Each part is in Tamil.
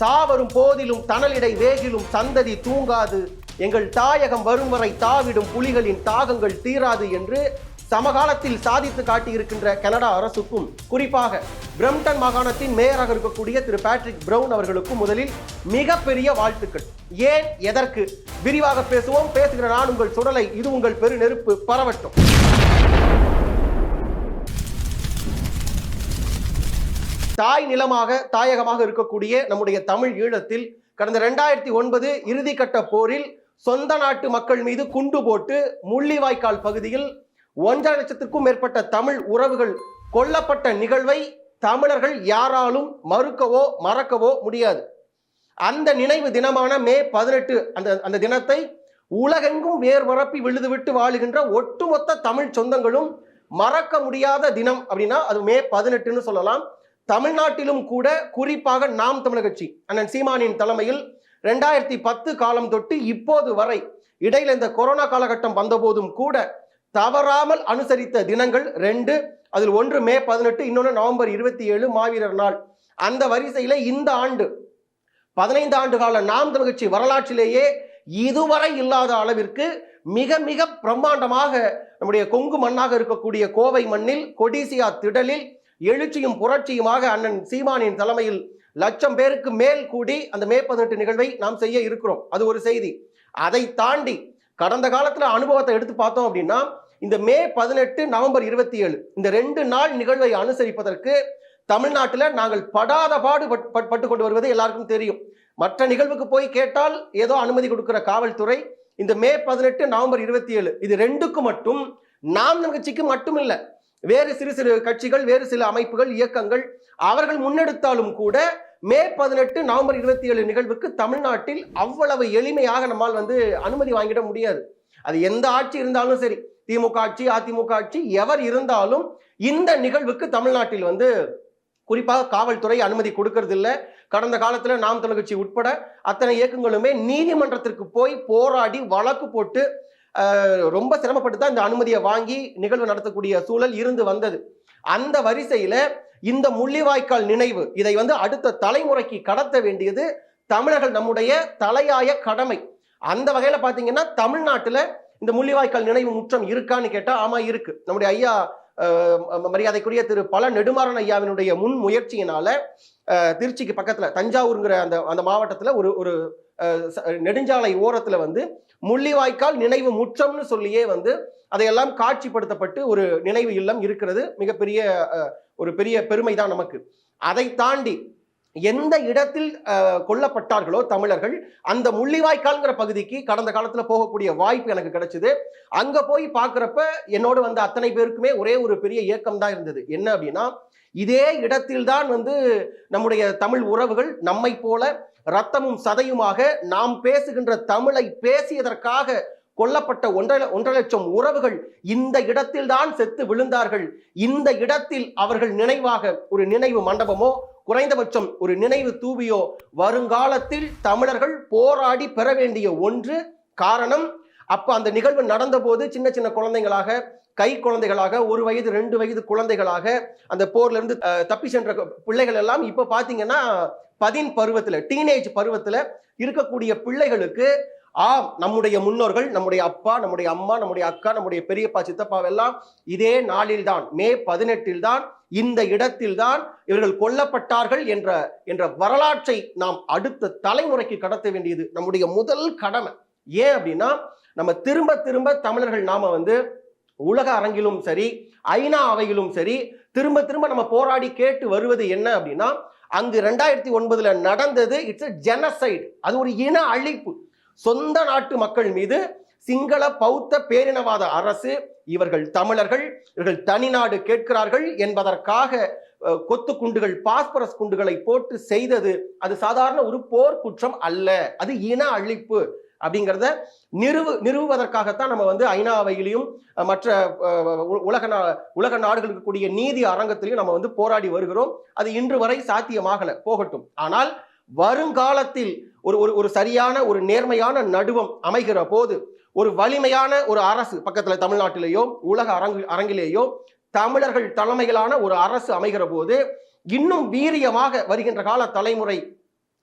சாவரும் போதிலும் தணலிடை வேகிலும் சந்ததி தூங்காது, எங்கள் தாயகம் வரும் வரை தாவிடும் புலிகளின் தாகங்கள் தீராது என்று சமகாலத்தில் சாதித்து காட்டியிருக்கின்ற கனடா அரசுக்கும், குறிப்பாக பிரம்டன் மாகாணத்தின் மேயராக இருக்கக்கூடிய திரு பேட்ரிக் பிரவுன் அவர்களுக்கும் முதலில் மிகப்பெரிய வாழ்த்துக்கள். ஏன், எதற்கு விரிவாக பேசுவோம். பேசுகிற நான் உங்கள் சுடலை, இது உங்கள் பெரு நெருப்பு, பரவட்டும். தாய் நிலமாக, தாயகமாக இருக்கக்கூடிய நம்முடைய தமிழ் ஈழத்தில் கடந்த 2009 இறுதிக்கட்ட போரில் சொந்த நாட்டு மக்கள் மீது குண்டு போட்டு முள்ளிவாய்க்கால் பகுதியில் 1.5 லட்சத்திற்கும் மேற்பட்ட தமிழ் உறவுகள் கொல்லப்பட்ட நிகழ்வை தமிழர்கள் யாராலும் மறுக்கவோ மறக்கவோ முடியாது. அந்த நினைவு தினமான மே 18 அந்த தினத்தை உலகெங்கும் வேர் வரப்பி விழுதுவிட்டு வாழுகின்ற ஒட்டுமொத்த தமிழ் சொந்தங்களும் மறக்க முடியாத தினம் அப்படின்னா அது மே 18ன்னு சொல்லலாம். தமிழ்நாட்டிலும் கூட, குறிப்பாக நாம் தமிழர் கட்சி அண்ணன் சீமானின் தலைமையில் 2010 காலம் தொட்டு இப்போது வரை, இடையில இந்த கொரோனா காலகட்டம் வந்த போதும் கூட தவறாமல் அனுசரித்த தினங்கள் 2. அதில் ஒன்று மே 18, இன்னொன்று நவம்பர் 27 மாவீரர் நாள். அந்த வரிசையில இந்த ஆண்டு 15 ஆண்டு கால நாம் தமிழர் கட்சி வரலாற்றிலேயே இதுவரை இல்லாத அளவிற்கு மிக மிக பிரம்மாண்டமாக நம்முடைய கொங்கு மண்ணாக இருக்கக்கூடிய கோவை மண்ணில், கொடிசியா திடலில் எழுச்சியும் புரட்சியுமாக அண்ணன் சீமானின் தலைமையில் 1,00,000 பேருக்கு மேல் கூடி அந்த மே 18 நிகழ்வை நாம் செய்ய இருக்கிறோம். அது ஒரு செய்தி. அதை தாண்டி கடந்த காலத்துல அனுபவத்தை எடுத்து பார்த்தோம் அப்படின்னா, இந்த மே 18 நவம்பர் 27 இந்த 2 நாள் நிகழ்வை அனுசரிப்பதற்கு தமிழ்நாட்டில் நாங்கள் படாத பாடு பட்டு கொண்டு வருவது எல்லாருக்கும் தெரியும். மற்ற நிகழ்வுக்கு போய் கேட்டால் ஏதோ அனுமதி கொடுக்கிற காவல்துறை, இந்த மே 18 நவம்பர் 27 இது 2க்கு மட்டும், நாம் தமிழர் கட்சிக்கு மட்டும் இல்லை, வேறு சிறு சிறு கட்சிகள், வேறு சில அமைப்புகள், இயக்கங்கள் அவர்கள் முன்னெடுத்தாலும் கூட மே 18 நவம்பர் 27 நிகழ்வுக்கு தமிழ்நாட்டில் அவ்வளவு எளிமையாக நம்மால் அனுமதி வாங்கிட முடியாது. அது எந்த ஆட்சி இருந்தாலும் சரி, திமுக ஆட்சி, அதிமுக ஆட்சி, எவர் இருந்தாலும் இந்த நிகழ்வுக்கு தமிழ்நாட்டில் குறிப்பாக காவல்துறை அனுமதி கொடுக்கறது இல்லை. கடந்த காலத்துல நாம் தமிழர் கட்சி உட்பட அத்தனை இயக்கங்களுமே நீதிமன்றத்திற்கு போய் போராடி வழக்கு போட்டு ரொம்ப சிரமப்பட்டு தான் இந்த அனுமதியை வாங்கி நிகழ்வு நடத்தக்கூடிய சூழல் இருந்து வந்தது. அந்த வரிசையில இந்த முள்ளிவாய்க்கால் நினைவு இதை அடுத்த தலைமுறைக்கு கடத்த வேண்டியது தமிழர்கள் நம்முடைய தலையாய கடமை. அந்த வகையில பாத்தீங்கன்னா தமிழ்நாட்டுல இந்த முள்ளிவாய்க்கால் நினைவு முற்றம் இருக்கான்னு கேட்டா ஆமா இருக்கு. நம்முடைய ஐயா மரியாதைக்குரிய திரு பல நெடுமாறன் ஐயாவினுடைய முன் முயற்சியினால திருச்சிக்கு பக்கத்துல தஞ்சாவூர்ங்கிற அந்த மாவட்டத்துல ஒரு நெடுஞ்சாலை ஓரத்துல முள்ளிவாய்க்கால் நினைவு முற்றம்னு சொல்லியே அதையெல்லாம் காட்சிப்படுத்தப்பட்டு ஒரு நினைவு இல்லம் இருக்கிறது. மிகப்பெரிய ஒரு பெரிய பெருமை தான் நமக்கு. அதை தாண்டி எந்த இடத்தில் கொல்லப்பட்டார்களோ தமிழர்கள், அந்த முள்ளிவாய்க்கால்ங்கிற பகுதிக்கு கடந்த காலத்துல போகக்கூடிய வாய்ப்பு எனக்கு கிடைச்சது. அங்க போய் பார்க்கிறப்ப என்னோடு அத்தனை பேருக்குமே ஒரே ஒரு பெரிய ஏக்கம் தான் இருந்தது. என்ன அப்படின்னா, இதே இடத்தில்தான் நம்முடைய தமிழ் உறவுகள் நம்மை போல ரத்தமும் சதையுமாக நாம் பேசுகின்ற தமிழை பேசியதற்காக கொல்லப்பட்ட 1.5 லட்சம் உறவுகள் இந்த இடத்தில் தான் செத்து விழுந்தார்கள். இந்த இடத்தில் அவர்கள் நினைவாக ஒரு நினைவு மண்டபமோ, குறைந்தபட்சம் ஒரு நினைவு தூவியோ வருங்காலத்தில் தமிழர்கள் போராடி பெற வேண்டிய ஒன்று. காரணம், அப்ப அந்த நிகழ்வு நடந்த போது சின்ன சின்ன குழந்தைகளாக, கை குழந்தைகளாக, 1 வயது 2 வயது குழந்தைகளாக அந்த போர்ல இருந்து தப்பி சென்ற பிள்ளைகள் எல்லாம் இப்ப பாத்தீங்கன்னா 10 பருவத்துல, டீனேஜ் பருவத்துல இருக்கக்கூடிய பிள்ளைகளுக்கு நம்முடைய முன்னோர்கள், நம்முடைய அப்பா, நம்முடைய அம்மா, நம்முடைய அக்கா, நம்முடைய பெரியப்பா, சித்தப்பாவெல்லாம் இதே நாளில் தான், மே 18 தான், இந்த இடத்தில் தான் இவர்கள் கொல்லப்பட்டார்கள் என்ற வரலாற்றை நாம் அடுத்த தலைமுறைக்கு கடத்த வேண்டியது நம்முடைய முதல் கடமை. ஏன் அப்படின்னா, நம்ம திரும்ப திரும்ப தமிழர்கள் நாம உலக அரங்கிலும் சரி, ஐநா அவையிலும் சரி, திரும்ப திரும்ப நம்ம போராடி கேட்டு வருவது என்ன அப்படின்னா, அங்கு 2009 நடந்தது இட்ஸ் ஜெனசைடு. அது ஒரு இன அழிப்பு. சொந்த நாட்டு மக்கள் மீது சிங்கள பௌத்த பேரினவாத அரசு, இவர்கள் தமிழர்கள், இவர்கள் தனிநாடு கேட்கிறார்கள் என்பதற்காக கொத்து குண்டுகள், பாஸ்பரஸ் குண்டுகளை போட்டு செய்தது. அது சாதாரண ஒரு போர் குற்றம் அல்ல, அது இன அழிப்பு அப்படிங்கிறத நிறுவுவதற்காகத்தான் நம்ம ஐநா அவையிலையும் மற்ற உலக நாடுகளுக்கு கூடிய நீதி அரங்கத்திலையும் நம்ம போராடி வருகிறோம். அது இன்று வரை சாத்தியமாகல, போகட்டும். ஆனால் வருங்காலத்தில் ஒரு சரியான, ஒரு நேர்மையான நடுவம் அமைகிற போது, ஒரு வலிமையான ஒரு அரசு பக்கத்துல தமிழ்நாட்டிலேயோ உலக அரங்கிலேயோ தமிழர்கள் தலைமையிலான ஒரு அரசு அமைகிற போது, இன்னும் வீரியமாக வருகின்ற கால தலைமுறை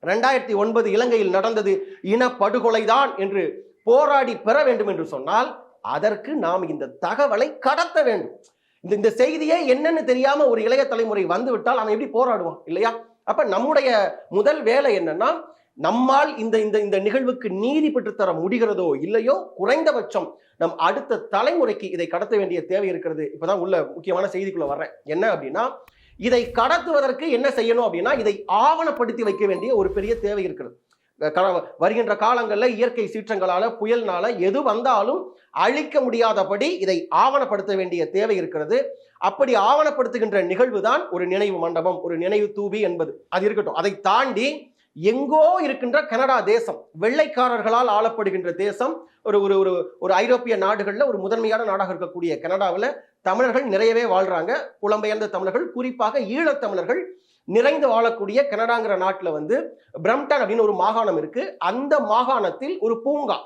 2009 இலங்கையில் நடந்தது இனப்படுகொலைதான் என்று போராடி பெற வேண்டும் என்று சொன்னால் அதற்கு நாம் இந்த தகவலை கடத்த வேண்டும். இந்த செய்தியே என்னன்னு தெரியாம ஒரு இளைய தலைமுறை வந்து விட்டால் அவன் எப்படி போராடுவான் இல்லையா? அப்ப நம்முடைய முதல் வேலை என்னன்னா, நம்மால் இந்த இந்த இந்த நிகழ்வுக்கு நீதி பெற்றுத்தர முடிகிறதோ இல்லையோ, குறைந்தபட்சம் நம் அடுத்த தலைமுறைக்கு இதை கடத்த வேண்டிய தேவை இருக்கிறது. இப்பதான் உள்ள முக்கியமான செய்திக்குள்ள வர்றேன். என்ன அப்படின்னா, இதை கடத்துவதற்கு என்ன செய்யணும் அப்படின்னா, இதை ஆவணப்படுத்தி வைக்க வேண்டிய ஒரு பெரிய தேவை இருக்கிறது. வருகின்ற காலங்களில் இயற்கை சீற்றங்களால, புயல்னால எது வந்தாலும் அழிக்க முடியாதபடி இதை ஆவணப்படுத்த வேண்டிய தேவை இருக்கிறது. அப்படி ஆவணப்படுத்துகின்ற நிகழ்வு தான் ஒரு நினைவு மண்டபம், ஒரு நினைவு தூபி என்பது. அது இருக்கட்டும். அதை தாண்டி எங்கோ இருக்கின்ற கனடா தேசம், வெள்ளைக்காரர்களால் ஆளப்படுகின்ற தேசம், ஒரு ஒரு ஒரு ஐரோப்பிய நாடுகளில் ஒரு முதன்மையான நாடாக இருக்கக்கூடிய கனடாவில் தமிழர்கள் நிறையவே வாழ்றாங்க. புலம்பெயர்ந்த தமிழர்கள், குறிப்பாக ஈழத்தமிழர்கள் நிறைந்து வாழக்கூடிய கனடாங்கிற நாட்டில் பிரம்டன் அப்படின்னு ஒரு மாகாணம் இருக்கு. அந்த மாகாணத்தில் ஒரு பூங்கா,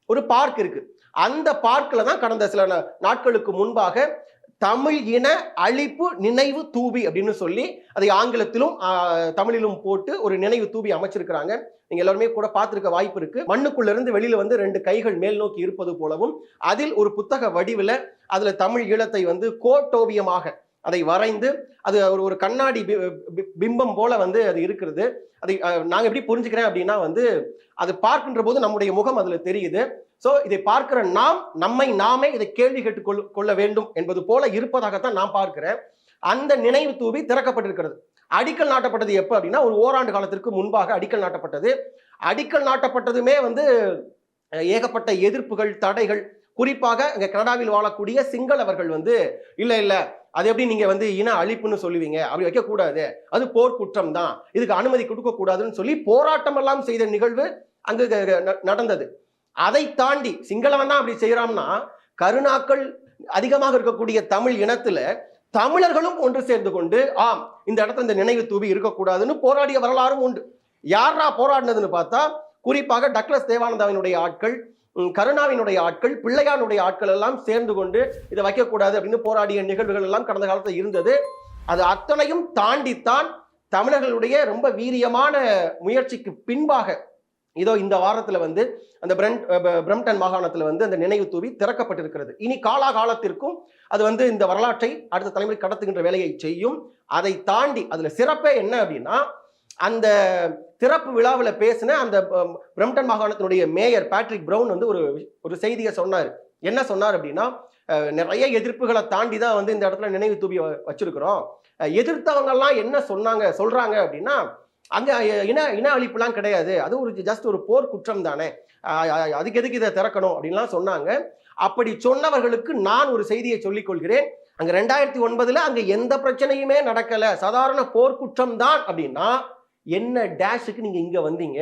ஒரு பார்க் இருக்கு. அந்த பார்க்கில் தான் கடந்த சில நாட்களுக்கு முன்பாக தமிழ் இன அழிப்பு நினைவு தூபி அப்படின்னு சொல்லி அதை ஆங்கிலத்திலும் தமிழிலும் போட்டு ஒரு நினைவு தூபி அமைச்சிருக்கிறாங்க. நீங்க எல்லாருமே கூட பார்த்திருக்க வாய்ப்பு இருக்கு. மண்ணுக்குள்ள இருந்து வெளியில 2 கைகள் மேல் நோக்கி இருப்பது போலவும், அதில் ஒரு புத்தக வடிவில் அதுல தமிழ் ஈழத்தை கோட்டோவியமாக அதை வரைந்து, அது ஒரு கண்ணாடி பிம்பம் போல அது இருக்கிறது. அதை நாங்க எப்படி புரிஞ்சுக்கிறேன் அப்படின்னா, அது பார்க்கின்ற போது நம்முடைய முகம் அதுல தெரியுது. சோ இதை பார்க்கிற நாம் நம்மை நாமே இதை கேள்வி கேட்டுக் கொள்ள வேண்டும் என்பது போல இருப்பதாகத்தான் நான் பார்க்கிறேன். அந்த நினைவு தூவி திறக்கப்பட்டிருக்கிறது. அடிக்கல் நாட்டப்பட்டது எப்ப அப்படின்னா, ஒரு ஓராண்டு காலத்திற்கு முன்பாக அடிக்கல் நாட்டப்பட்டது. அடிக்கல் நாட்டப்பட்டதுமே ஏகப்பட்ட எதிர்ப்புகள், தடைகள். குறிப்பாக இங்க கனடாவில் வாழக்கூடிய சிங்களவர்கள் இல்ல இல்ல, அது எப்படி நீங்க இன அழிப்புன்னு சொல்லுவீங்க, அப்படி வைக்க கூடாது, அது போர் குற்றம் தான், இதுக்கு அனுமதி கொடுக்க கூடாதுன்னு சொல்லி போராட்டம் எல்லாம் செய்த நிகழ்வு அங்கு நடந்தது. அதை தாண்டி சிங்களவன் தான் அப்படி செய்யறான்னா, கருணாக்கள் அதிகமாக இருக்கக்கூடிய தமிழ் இனத்துல தமிழர்களும் ஒன்று சேர்ந்து கொண்டு, ஆம் இந்த இடத்துல இந்த நினைவு தூவி இருக்கக்கூடாதுன்னு போராடிய வரலாறும் உண்டு. யாரா போராடினதுன்னு பார்த்தா, குறிப்பாக டக்ளஸ் தேவானந்தாவினுடைய ஆட்கள், கருணாவினுடைய ஆட்கள், பிள்ளையானுடைய ஆட்கள் எல்லாம் சேர்ந்து கொண்டு இதை வைக்கக்கூடாது அப்படின்னு போராடிய நிகழ்வுகள் எல்லாம் கடந்த காலத்தில் இருந்தது. அது அத்தனையும் தாண்டித்தான் தமிழர்களுடைய ரொம்ப வீரியமான முயற்சிக்கு பின்பாக இதோ இந்த வாரத்தில் அந்த பிரம்டன் மாகாணத்தில் அந்த நினைவு தூவி திறக்கப்பட்டிருக்கிறது. இனி காலாகாலத்திற்கும் அது இந்த வரலாற்றை அடுத்த தலைமுறை கடத்துகின்ற வேலையை செய்யும். அதை தாண்டி அதுல சிறப்பே என்ன அப்படின்னா, அந்த திறப்பு விழாவில் பேசின அந்த பிரம்டன் மாகாணத்தினுடைய மேயர் பேட்ரிக் பிரவுன் ஒரு செய்தியை சொன்னார். என்ன சொன்னார் அப்படின்னா, நிறைய எதிர்ப்புகளை தாண்டி தான் இந்த இடத்துல நினைவு தூபி வச்சிருக்கிறோம். எதிர்த்தவங்க எல்லாம் என்ன சொல்றாங்க அப்படின்னா, அங்க இன அழிப்புலாம் கிடையாது, அது ஜஸ்ட் ஒரு போர் குற்றம் தானே, அதுக்கு எதுக்கு இதை திறக்கணும் அப்படின்லாம் சொன்னாங்க. அப்படி சொன்னவர்களுக்கு நான் ஒரு செய்தியை சொல்லிக் கொள்கிறேன். அங்க 2009 அங்க எந்த பிரச்சனையுமே நடக்கல, சாதாரண போர் குற்றம் தான் அப்படின்னா, என்ன டேஷுக்கு நீங்க இங்க வந்தீங்க,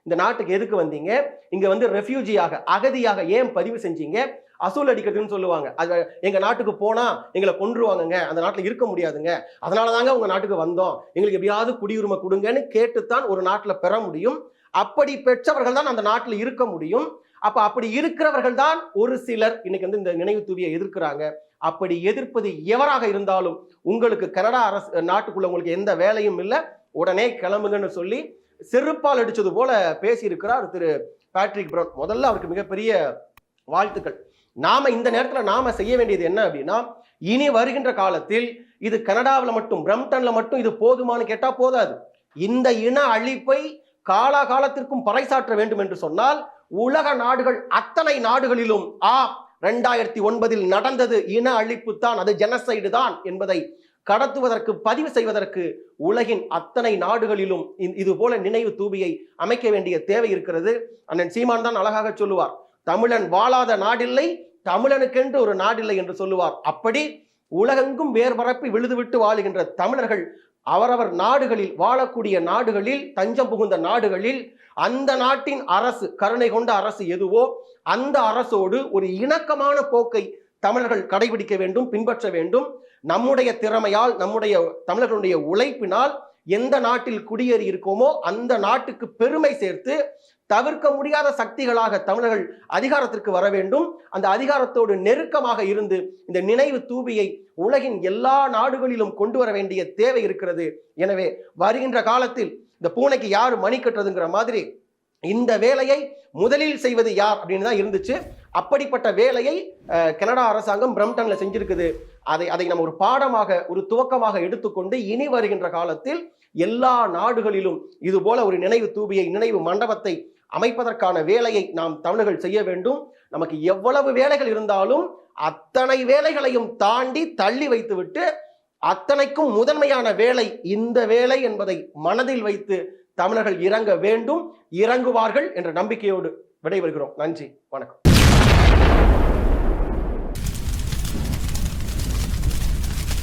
இந்த நாட்டுக்கு எதுக்கு வந்தீங்க, இங்க ரெஃப்யூஜியாக, அகதியாக ஏன் பதிவு செஞ்சீங்க, அசூல் அடிக்கிறதுன்னு சொல்லுவாங்க. அது எங்க நாட்டுக்கு போனா எங்களை கொன்றுவாங்க, அந்த நாட்டில் இருக்க முடியாதுங்க, அதனாலதாங்க உங்க நாட்டுக்கு வந்தோம், எங்களுக்கு எப்படியாவது குடியுரிமை கொடுங்கன்னு கேட்டுத்தான் ஒரு நாட்டில் பெற முடியும். அப்படி பெற்றவர்கள் தான் அந்த நாட்டில் இருக்க முடியும். அப்படி இருக்கிறவர்கள் தான் ஒரு சிலர் இன்னைக்கு இந்த நினைவு தூவியை எதிர்க்கிறாங்க. அப்படி எதிர்ப்பது எவராக இருந்தாலும் உங்களுக்கு கனடா அரசு நாட்டுக்குள்ள உங்களுக்கு எந்த வேலையும் இல்லை, உடனே கிளம்புங்கன்னு சொல்லி செருப்பால் அடிச்சது போல பேசியிருக்கிறார் திரு பேட்ரிக் பிரவுன். முதல்ல அவருக்கு மிகப்பெரிய வாழ்த்துக்கள். நாம இந்த நேரத்தில் நாம செய்ய வேண்டியது என்ன அப்படின்னா, இனி வருகின்ற காலத்தில் இது கனடாவில் மட்டும், பிரம்டன்ல மட்டும் இது போதுமானு கேட்டா போதாது. இந்த இன அழிப்பை காலாகாலத்திற்கும் பறைசாற்ற வேண்டும் என்று சொன்னால், உலக நாடுகள் அத்தனை நாடுகளிலும் 2009 நடந்தது இன அழிப்பு தான், அது ஜெனசைடு தான் என்பதை கடத்துவதற்கு, பதிவு செய்வதற்கு உலகின் அத்தனை நாடுகளிலும் இது போல நினைவு தூபியை அமைக்க வேண்டிய தேவை இருக்கிறது. அண்ணன் சீமான் தான் அழகாக சொல்லுவார், தமிழன் வாழாத நாடில்லை, தமிழனுக்கென்று ஒரு நாடில்லை என்று சொல்லுவார். அப்படி உலகெங்கும் வேர்பரப்பி விழுதுவிட்டு வாழுகின்ற தமிழர்கள் அவரவர் நாடுகளில், வாழக்கூடிய நாடுகளில், தஞ்சம் புகுந்த நாடுகளில் அந்த நாட்டின் அரசு, கருணை கொண்ட அரசு எதுவோ அந்த அரசோடு ஒரு இணக்கமான போக்கை தமிழர்கள் கடைபிடிக்க வேண்டும், பின்பற்ற வேண்டும். நம்முடைய திறமையால், நம்முடைய தமிழர்களுடைய உழைப்பினால் எந்த நாட்டில் குடியேறி இருக்கோமோ அந்த நாட்டுக்கு பெருமை சேர்த்து தவிர்க்க முடியாத சக்திகளாக தமிழர்கள் அதிகாரத்திற்கு வர வேண்டும். அந்த அதிகாரத்தோடு நெருக்கமாக இருந்து இந்த நினைவு தூபியை உலகின் எல்லா நாடுகளிலும் கொண்டு வர வேண்டிய தேவை இருக்கிறது. எனவே வருகின்ற காலத்தில் இந்த பூனைக்கு யார் மணி கட்டுறதுங்கிற மாதிரி இந்த வேலையை முதலில் செய்வது யார் அப்படின்னு தான் இருந்துச்சு. அப்படிப்பட்ட வேலையை கனடா அரசாங்கம் பிரம்டன்ல செஞ்சிருக்குது. அதை நம்ம ஒரு பாடமாக, ஒரு துவக்கமாக எடுத்துக்கொண்டு இனி வருகின்ற காலத்தில் எல்லா நாடுகளிலும் இது போல ஒரு நினைவு தூபியை, நினைவு மண்டபத்தை அமைப்பதற்கான வேலையை நாம் தமிழர்கள் செய்ய வேண்டும். நமக்கு எவ்வளவு வேலைகள் இருந்தாலும் அத்தனை வேலைகளையும் தாண்டி தள்ளி வைத்துவிட்டு அத்தனைக்கும் முதன்மையான வேலை இந்த வேலை என்பதை மனதில் வைத்து தமிழர்கள் இறங்க வேண்டும், இறங்குவார்கள் என்ற நம்பிக்கையோடு விடைபெறுகிறோம். நன்றி, வணக்கம்.